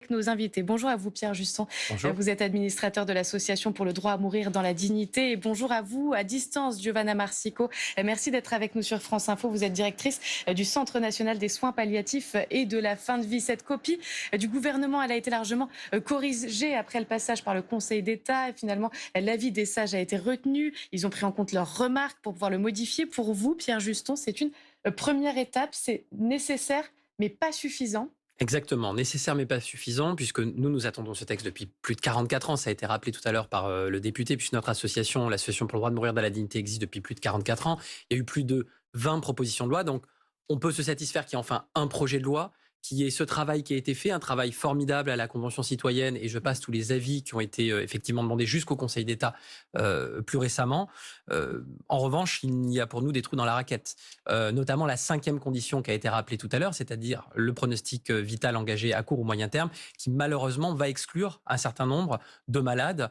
avec nos invités. Bonjour à vous, Pierre Juston. Bonjour. Vous êtes administrateur de l'Association pour le droit à mourir dans la dignité. Et bonjour à vous, à distance, Giovanna Marsico. Merci d'être avec nous sur France Info. Vous êtes directrice du Centre national des soins palliatifs et de la fin de vie. Cette copie du gouvernement, elle a été largement corrigée après le passage par le Conseil d'État. Et finalement, l'avis des sages a été retenu. Ils ont pris en compte leurs remarques pour pouvoir le modifier. Pour vous, Pierre Juston, c'est une première étape. C'est nécessaire, mais pas suffisant. Exactement, nécessaire mais pas suffisant, puisque nous attendons ce texte depuis plus de 44 ans. Ça a été rappelé tout à l'heure par le député, puisque notre association, l'Association pour le droit de mourir dans la dignité, existe depuis plus de 44 ans. Il y a eu plus de 20 propositions de loi, donc on peut se satisfaire qu'il y ait enfin un projet de loi, qui est ce travail qui a été fait, un travail formidable à la Convention citoyenne, et je passe tous les avis qui ont été effectivement demandés jusqu'au Conseil d'État plus récemment. En revanche, il y a pour nous des trous dans la raquette, notamment la 5e condition qui a été rappelée tout à l'heure, c'est-à-dire le pronostic vital engagé à court ou moyen terme, qui malheureusement va exclure un certain nombre de malades.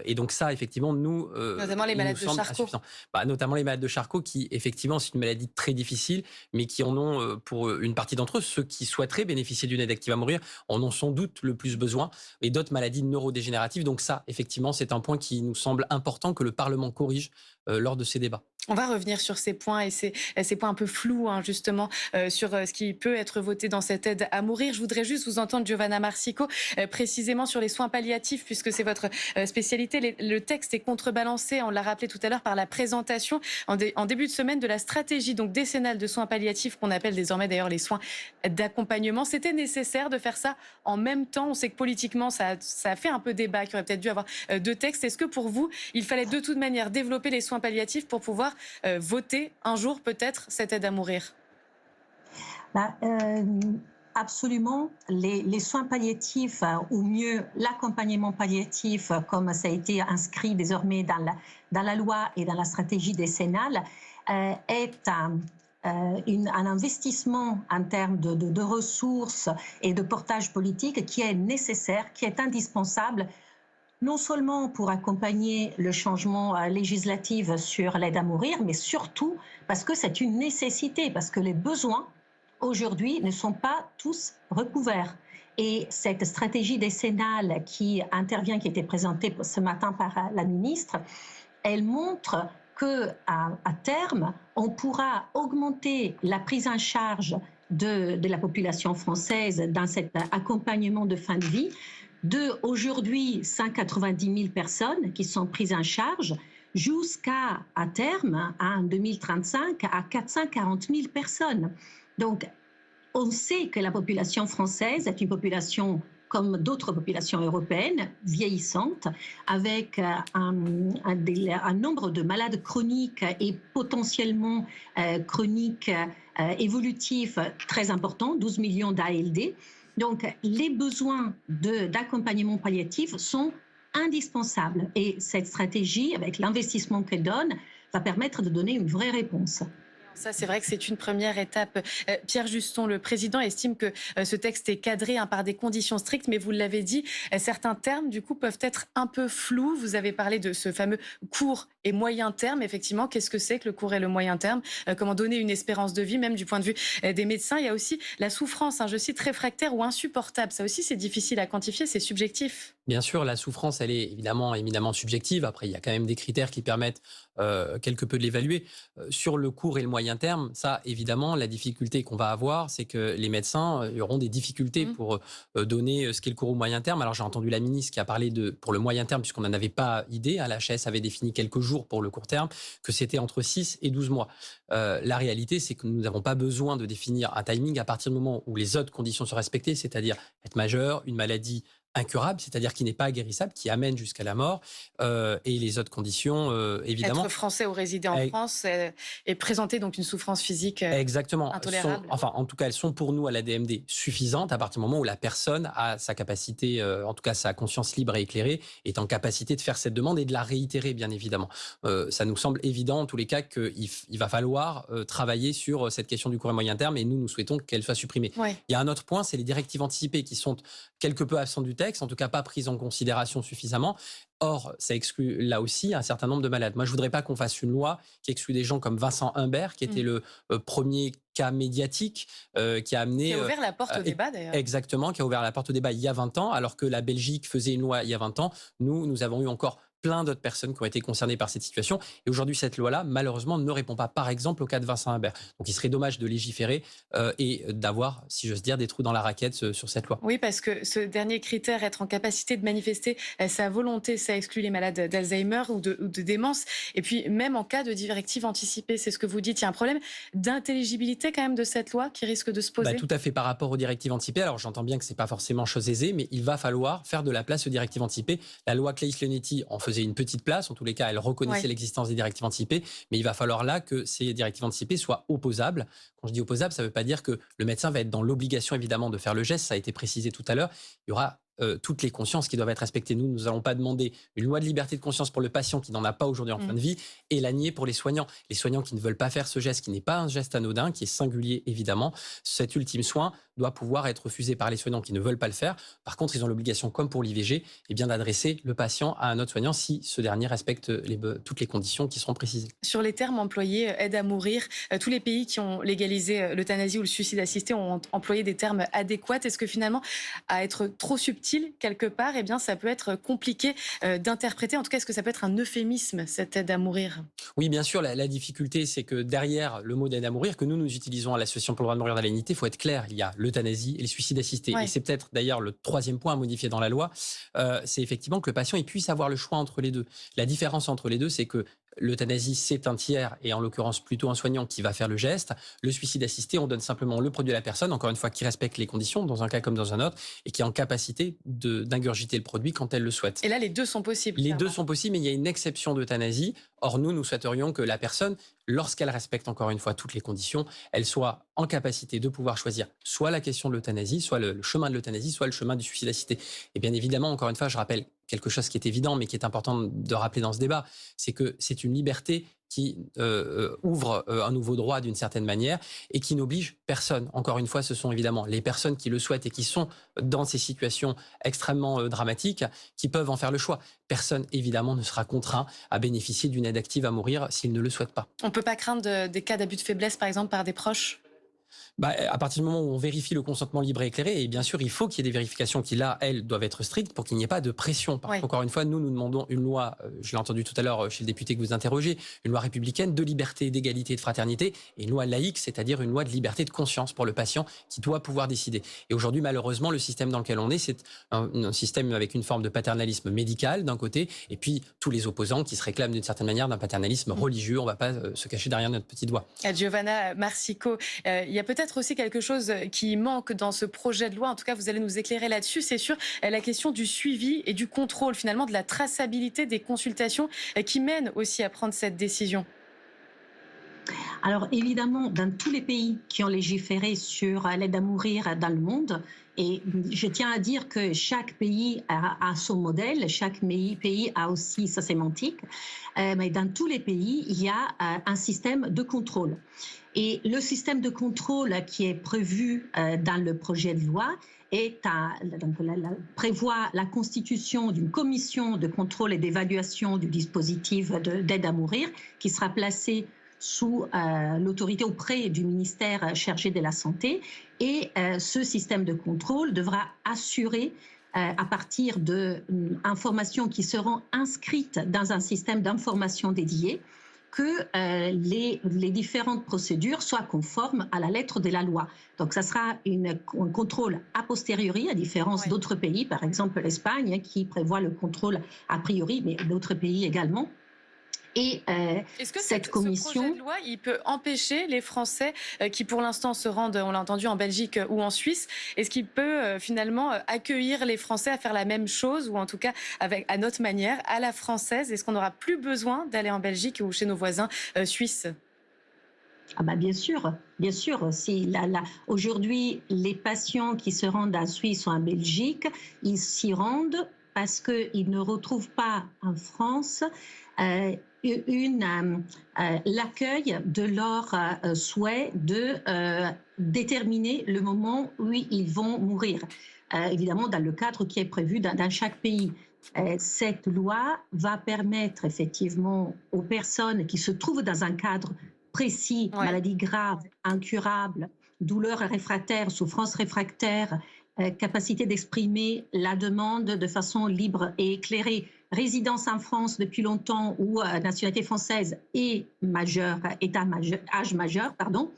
Et donc ça, effectivement, Notamment les malades de Charcot. Notamment les malades de Charcot, qui, effectivement, c'est une maladie très difficile, mais qui en ont, pour une partie d'entre eux, ceux qui souhaiteraient bénéficier d'une aide active à mourir, en ont sans doute le plus besoin, et d'autres maladies neurodégénératives. Donc ça, effectivement, c'est un point qui nous semble important que le Parlement corrige lors de ces débats. On va revenir sur ces points et ces points un peu flous, justement, sur ce qui peut être voté dans cette aide à mourir. Je voudrais juste vous entendre, Giovanna Marsico, précisément sur les soins palliatifs, puisque c'est votre spécialité. Le texte est contrebalancé, on l'a rappelé tout à l'heure, par la présentation en début de semaine de la stratégie donc décennale de soins palliatifs, qu'on appelle désormais d'ailleurs les soins d'accompagnement. C'était nécessaire de faire ça en même temps. On sait que politiquement, ça a fait un peu débat, qu'il aurait peut-être dû avoir deux textes. Est-ce que pour vous, il fallait de toute manière développer les soins palliatifs pour pouvoir voter un jour peut-être cette aide à mourir? Absolument. Les soins palliatifs, ou mieux l'accompagnement palliatif, comme ça a été inscrit désormais dans la loi et dans la stratégie décennale, est un investissement en termes de ressources et de portage politique qui est nécessaire, qui est indispensable, non seulement pour accompagner le changement législatif sur l'aide à mourir, mais surtout parce que c'est une nécessité, parce que les besoins aujourd'hui ne sont pas tous recouverts. Et cette stratégie décennale qui intervient, qui a été présentée ce matin par la ministre, elle montre qu'à terme, on pourra augmenter la prise en charge de la population française dans cet accompagnement de fin de vie, de aujourd'hui 190 000 personnes qui sont prises en charge jusqu'à terme, en 2035, à 440 000 personnes. Donc, on sait que la population française est une population comme d'autres populations européennes, vieillissantes, avec un nombre de malades chroniques et potentiellement chroniques évolutifs très important, 12 millions d'ALD. Donc, les besoins d'accompagnement palliatif sont indispensables. Et cette stratégie, avec l'investissement qu'elle donne, va permettre de donner une vraie réponse. Ça, c'est vrai que c'est une première étape. Pierre Juston, le président, estime que ce texte est cadré par des conditions strictes, mais vous l'avez dit, certains termes, du coup, peuvent être un peu flous. Vous avez parlé de ce fameux court et moyen terme. Effectivement, qu'est-ce que c'est que le court et le moyen terme? Comment donner une espérance de vie, même du point de vue des médecins? Il y a aussi la souffrance, je cite, réfractaire ou insupportable. Ça aussi, c'est difficile à quantifier, c'est subjectif. Bien sûr, la souffrance, elle est éminemment subjective. Après, il y a quand même des critères qui permettent quelque peu de l'évaluer. Sur le court et le moyen terme, ça, évidemment, la difficulté qu'on va avoir, c'est que les médecins auront des difficultés pour donner ce qu'est le court ou moyen terme. Alors, j'ai entendu la ministre qui a parlé pour le moyen terme, puisqu'on n'en avait pas idée. La HAS avait défini quelques jours pour le court terme, que c'était entre 6 et 12 mois. La réalité, c'est que nous n'avons pas besoin de définir un timing à partir du moment où les autres conditions sont respectées, c'est-à-dire être majeur, une maladie incurable, c'est-à-dire qui n'est pas guérissable, qui amène jusqu'à la mort, et les autres conditions, évidemment. Être français ou résider en France et présenter donc une souffrance physique Exactement. Intolérable. En tout cas, elles sont pour nous à la DMD suffisantes à partir du moment où la personne a sa capacité, en tout cas sa conscience libre et éclairée, est en capacité de faire cette demande et de la réitérer, bien évidemment. Ça nous semble évident, en tous les cas, qu'il va falloir travailler sur cette question du court et moyen terme, et nous souhaitons qu'elle soit supprimée. Ouais. Il y a un autre point, c'est les directives anticipées qui sont quelque peu absentes du texte. texte, en tout cas pas prise en considération suffisamment. Or, ça exclut là aussi un certain nombre de malades. Moi, je voudrais pas qu'on fasse une loi qui exclut des gens comme Vincent Humbert, qui était le premier cas médiatique qui a amené... Qui a ouvert la porte au débat, d'ailleurs. Exactement, qui a ouvert la porte au débat il y a 20 ans, alors que la Belgique faisait une loi il y a 20 ans. Nous avons eu encore plein d'autres personnes qui ont été concernées par cette situation. Et aujourd'hui, cette loi-là, malheureusement, ne répond pas, par exemple, au cas de Vincent Humbert. Donc, il serait dommage de légiférer et d'avoir, si j'ose dire, des trous dans la raquette sur cette loi. Oui, parce que ce dernier critère, être en capacité de manifester sa volonté, ça exclut les malades d'Alzheimer ou de démence. Et puis, même en cas de directive anticipée, c'est ce que vous dites, il y a un problème d'intelligibilité quand même de cette loi qui risque de se poser. Tout à fait, par rapport aux directives anticipées. Alors, j'entends bien que ce n'est pas forcément chose aisée, mais il va falloir faire de la place aux directives anticipées. La loi Claeys-Leonetti en faisait une petite place. En tous les cas, elle reconnaissait l'existence des directives anticipées, mais il va falloir là que ces directives anticipées soient opposables. Quand je dis opposable, ça ne veut pas dire que le médecin va être dans l'obligation, évidemment, de faire le geste. Ça a été précisé tout à l'heure. Il y aura toutes les consciences qui doivent être respectées. Nous n'allons pas demander une loi de liberté de conscience pour le patient qui n'en a pas aujourd'hui en fin de vie et la nier pour les soignants. Les soignants qui ne veulent pas faire ce geste, qui n'est pas un geste anodin, qui est singulier évidemment, cet ultime soin doit pouvoir être refusé par les soignants qui ne veulent pas le faire. Par contre, ils ont l'obligation, comme pour l'IVG, d'adresser le patient à un autre soignant si ce dernier respecte toutes les conditions qui seront précisées. Sur les termes employés, aide à mourir, tous les pays qui ont légalisé l'euthanasie ou le suicide assisté ont employé des termes adéquats. Est-ce que finalement, à être trop subtil quelque part, ça peut être compliqué d'interpréter? En tout cas, est-ce que ça peut être un euphémisme, cette aide à mourir? Oui, bien sûr. La difficulté, c'est que derrière le mot d'aide à mourir, que nous utilisons à l'Association pour le droit de mourir dans la dignité, il faut être clair. Il y a l'euthanasie et le suicide assisté. Et c'est peut-être d'ailleurs le troisième point à modifier dans la loi. C'est effectivement que le patient puisse avoir le choix entre les deux. La différence entre les deux, c'est que l'euthanasie, c'est un tiers, et en l'occurrence plutôt un soignant qui va faire le geste. Le suicide assisté, on donne simplement le produit à la personne, encore une fois, qui respecte les conditions, dans un cas comme dans un autre, et qui est en capacité d'ingurgiter le produit quand elle le souhaite. Et là, les deux sont possibles. Les deux sont possibles, mais il y a une exception d'euthanasie. Or, nous souhaiterions que la personne, lorsqu'elle respecte encore une fois toutes les conditions, elle soit en capacité de pouvoir choisir soit la question de l'euthanasie, soit le chemin de l'euthanasie, soit le chemin du suicide assisté. Et bien évidemment, encore une fois, je rappelle quelque chose qui est évident, mais qui est important de rappeler dans ce débat, c'est que c'est une liberté qui ouvre un nouveau droit d'une certaine manière et qui n'oblige personne. Encore une fois, ce sont évidemment les personnes qui le souhaitent et qui sont dans ces situations extrêmement dramatiques qui peuvent en faire le choix. Personne, évidemment, ne sera contraint à bénéficier d'une aide active à mourir s'il ne le souhaite pas. On ne peut pas craindre des cas d'abus de faiblesse, par exemple, par des proches? À partir du moment où on vérifie le consentement libre et éclairé, et bien sûr, il faut qu'il y ait des vérifications qui, là, elles, doivent être strictes pour qu'il n'y ait pas de pression. Parce qu'encore une fois, nous demandons une loi, je l'ai entendu tout à l'heure chez le député que vous interrogez, une loi républicaine de liberté, d'égalité et de fraternité, et une loi laïque, c'est-à-dire une loi de liberté de conscience pour le patient qui doit pouvoir décider. Et aujourd'hui, malheureusement, le système dans lequel on est, c'est un système avec une forme de paternalisme médical d'un côté, et puis tous les opposants qui se réclament d'une certaine manière d'un paternalisme religieux. On ne va pas se cacher derrière notre petite voix. Giovanna Marsico, il y a peut-être aussi quelque chose qui manque dans ce projet de loi. En tout cas, vous allez nous éclairer là-dessus. C'est sur la question du suivi et du contrôle, finalement, de la traçabilité des consultations qui mènent aussi à prendre cette décision. Alors évidemment, dans tous les pays qui ont légiféré sur l'aide à mourir dans le monde, et je tiens à dire que chaque pays a son modèle, chaque pays a aussi sa sémantique, mais dans tous les pays, il y a un système de contrôle. Et le système de contrôle qui est prévu dans le projet de loi prévoit la constitution d'une commission de contrôle et d'évaluation du dispositif d'aide à mourir qui sera placée sous l'autorité auprès du ministère chargé de la Santé. Et ce système de contrôle devra assurer, à partir d'informations qui seront inscrites dans un système d'information dédié, que les différentes procédures soient conformes à la lettre de la loi. Donc, ça sera un contrôle a posteriori, à différence d'autres pays, par exemple l'Espagne, qui prévoit le contrôle a priori, mais d'autres pays également. Et est-ce que cette commission, ce projet de loi, il peut empêcher les Français qui, pour l'instant, se rendent, on l'a entendu, en Belgique ou en Suisse, est-ce qu'il peut finalement accueillir les Français à faire la même chose, ou en tout cas à notre manière, à la française? Est-ce qu'on n'aura plus besoin d'aller en Belgique ou chez nos voisins suisses? bien sûr, bien sûr. Aujourd'hui, les patients qui se rendent en Suisse ou en Belgique, ils s'y rendent parce qu'ils ne retrouvent pas en France l'accueil de leur souhait de déterminer le moment où ils vont mourir. évidemment dans le cadre qui est prévu dans chaque pays. Cette loi va permettre effectivement aux personnes qui se trouvent dans un cadre précis, Ouais. maladie grave, incurable, douleur réfractaire, souffrance réfractaire, capacité d'exprimer la demande de façon libre et éclairée, résidence en France depuis longtemps ou nationalité française et âge majeur, pardon,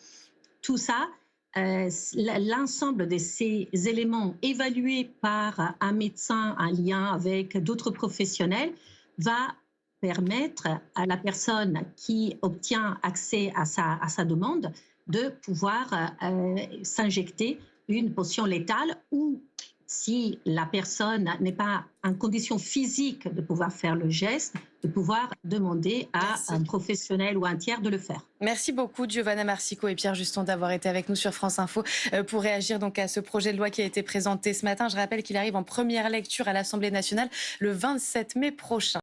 tout ça, l'ensemble de ces éléments évalués par un médecin en lien avec d'autres professionnels va permettre à la personne qui obtient accès à sa demande de pouvoir s'injecter une potion létale ou si la personne n'est pas en condition physique de pouvoir faire le geste, de pouvoir demander à Merci. un professionnel ou un tiers de le faire. Merci beaucoup Giovanna Marsico et Pierre Juston d'avoir été avec nous sur France Info pour réagir donc à ce projet de loi qui a été présenté ce matin. Je rappelle qu'il arrive en première lecture à l'Assemblée nationale le 27 mai prochain.